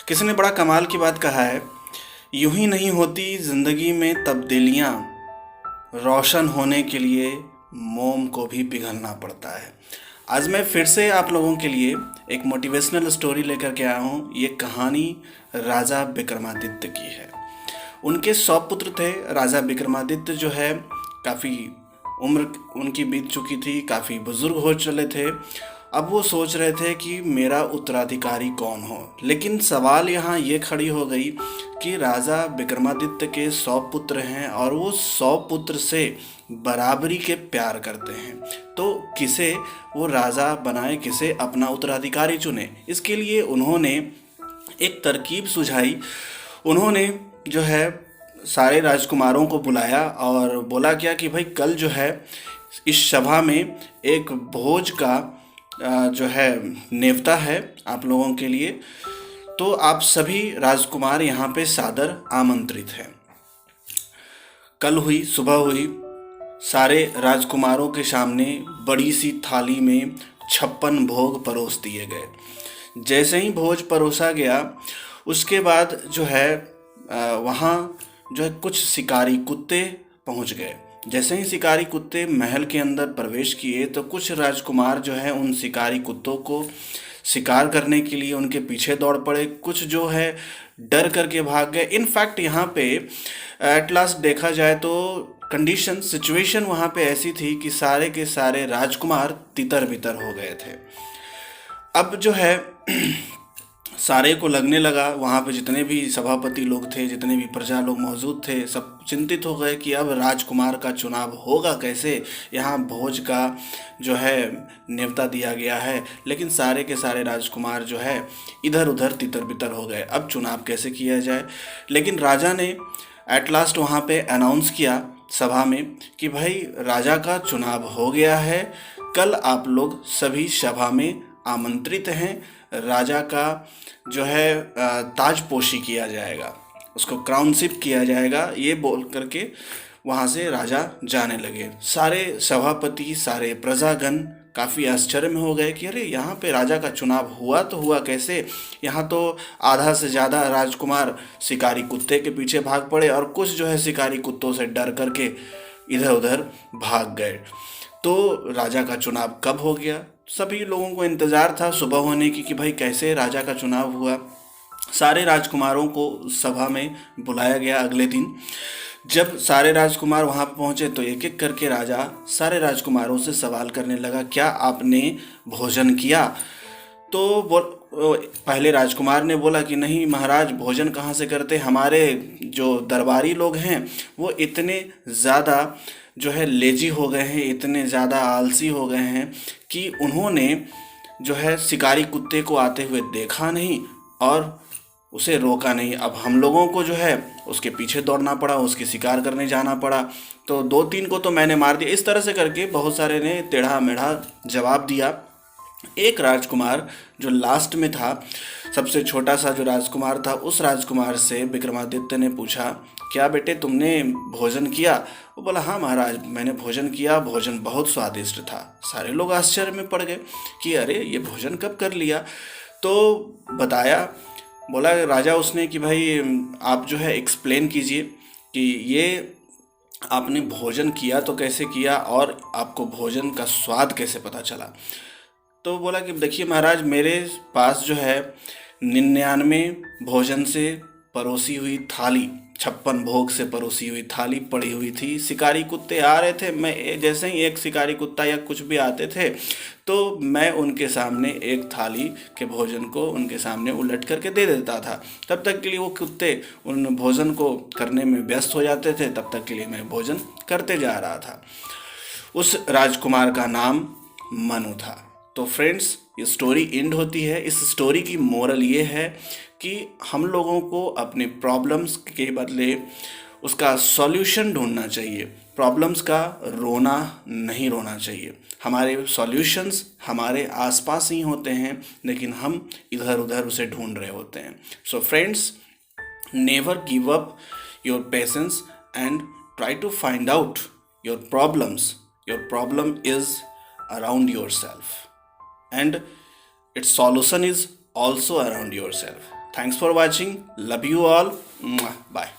किसी ने बड़ा कमाल की बात कहा है, यूं ही नहीं होती ज़िंदगी में तब्दीलियाँ, रोशन होने के लिए मोम को भी पिघलना पड़ता है। आज मैं फिर से आप लोगों के लिए एक मोटिवेशनल स्टोरी लेकर के आया हूँ। ये कहानी राजा विक्रमादित्य की है। उनके 100 पुत्र थे। राजा विक्रमादित्य जो है काफ़ी उम्र उनकी बीत चुकी थी, काफ़ी बुजुर्ग हो चले थे। अब वो सोच रहे थे कि मेरा उत्तराधिकारी कौन हो। लेकिन सवाल यहाँ ये खड़ी हो गई कि राजा विक्रमादित्य के 100 पुत्र हैं और वो 100 पुत्र से बराबरी के प्यार करते हैं। तो किसे वो राजा बनाए, किसे अपना उत्तराधिकारी चुने। इसके लिए उन्होंने एक तरकीब सुझाई। उन्होंने जो है सारे राजकुमारों को बुलाया और बोला क्या कि भाई कल जो है इस सभा में एक भोज का जो है नेवता है आप लोगों के लिए, तो आप सभी राजकुमार यहाँ पे सादर आमंत्रित हैं। कल हुई, सुबह हुई, सारे राजकुमारों के सामने बड़ी सी थाली में 56 भोग परोस दिए गए। जैसे ही भोज परोसा गया उसके बाद जो है वहाँ जो है कुछ शिकारी कुत्ते पहुँच गए। जैसे ही शिकारी कुत्ते महल के अंदर प्रवेश किए तो कुछ राजकुमार जो है उन शिकारी कुत्तों को शिकार करने के लिए उनके पीछे दौड़ पड़े। कुछ जो है डर करके भाग गए। इनफैक्ट यहाँ पे एट लास्ट देखा जाए तो कंडीशन सिचुएशन वहाँ पे ऐसी थी कि सारे के सारे राजकुमार तितर बितर हो गए थे। अब जो है सारे को लगने लगा, वहाँ पे जितने भी सभापति लोग थे, जितने भी प्रजा लोग मौजूद थे, सब चिंतित हो गए कि अब राजकुमार का चुनाव होगा कैसे। यहाँ भोज का जो है न्योता दिया गया है, लेकिन सारे के सारे राजकुमार जो है इधर उधर तितर बितर हो गए। अब चुनाव कैसे किया जाए। लेकिन राजा ने एट लास्ट वहाँ पे अनाउंस किया सभा में कि भाई राजा का चुनाव हो गया है, कल आप लोग सभी सभा में आमंत्रित हैं। राजा का जो है ताजपोशी किया जाएगा, उसको क्राउनशिप किया जाएगा। ये बोल करके वहाँ से राजा जाने लगे। सारे सभापति, सारे प्रजागण काफ़ी आश्चर्य में हो गए कि अरे यहाँ पे राजा का चुनाव हुआ तो हुआ कैसे। यहाँ तो आधा से ज़्यादा राजकुमार शिकारी कुत्ते के पीछे भाग पड़े और कुछ जो है शिकारी कुत्तों से डर करके इधर उधर भाग गए। तो राजा का चुनाव कब हो गया। सभी लोगों को इंतज़ार था सुबह होने की कि भाई कैसे राजा का चुनाव हुआ। सारे राजकुमारों को सभा में बुलाया गया अगले दिन। जब सारे राजकुमार वहाँ पहुँचे तो एक एक करके राजा सारे राजकुमारों से सवाल करने लगा, क्या आपने भोजन किया। तो पहले राजकुमार ने बोला कि नहीं महाराज, भोजन कहाँ से करते, हमारे जो दरबारी लोग हैं वो इतने ज़्यादा जो है लेजी हो गए हैं, इतने ज़्यादा आलसी हो गए हैं कि उन्होंने जो है शिकारी कुत्ते को आते हुए देखा नहीं और उसे रोका नहीं। अब हम लोगों को जो है उसके पीछे दौड़ना पड़ा, उसकी शिकार करने जाना पड़ा। तो 2-3 को तो मैंने मार दिया। इस तरह से करके बहुत सारे ने टेढ़ा मेढ़ा जवाब दिया। एक राजकुमार जो लास्ट में था, सबसे छोटा सा जो राजकुमार था, उस राजकुमार से विक्रमादित्य ने पूछा, क्या बेटे तुमने भोजन किया। वो बोला, हाँ महाराज मैंने भोजन किया, भोजन बहुत स्वादिष्ट था। सारे लोग आश्चर्य में पड़ गए कि अरे ये भोजन कब कर लिया। तो बताया, बोला राजा उसने कि भाई आप जो है एक्सप्लेन कीजिए कि ये आपने भोजन किया तो कैसे किया और आपको भोजन का स्वाद कैसे पता चला। तो बोला कि देखिए महाराज, मेरे पास जो है 99 भोजन से परोसी हुई थाली, 56 भोग से परोसी हुई थाली पड़ी हुई थी। शिकारी कुत्ते आ रहे थे, मैं जैसे ही एक शिकारी कुत्ता या कुछ भी आते थे तो मैं उनके सामने एक थाली के भोजन को उनके सामने उलट करके दे देता था। तब तक के लिए वो कुत्ते उन भोजन को करने में व्यस्त हो जाते थे, तब तक के लिए मैं भोजन करते जा रहा था। उस राजकुमार का नाम मनु था। तो फ्रेंड्स, ये स्टोरी एंड होती है। इस स्टोरी की मोरल ये है कि हम लोगों को अपने प्रॉब्लम्स के बदले उसका सॉल्यूशन ढूंढना चाहिए। प्रॉब्लम्स का रोना नहीं रोना चाहिए। हमारे सॉल्यूशंस हमारे आसपास ही होते हैं, लेकिन हम इधर उधर उसे ढूंढ रहे होते हैं। So friends, never give up your patience and try to find out your problems. Your problem is around yourself and its solution is also around yourself. Thanks for watching, love you all, bye.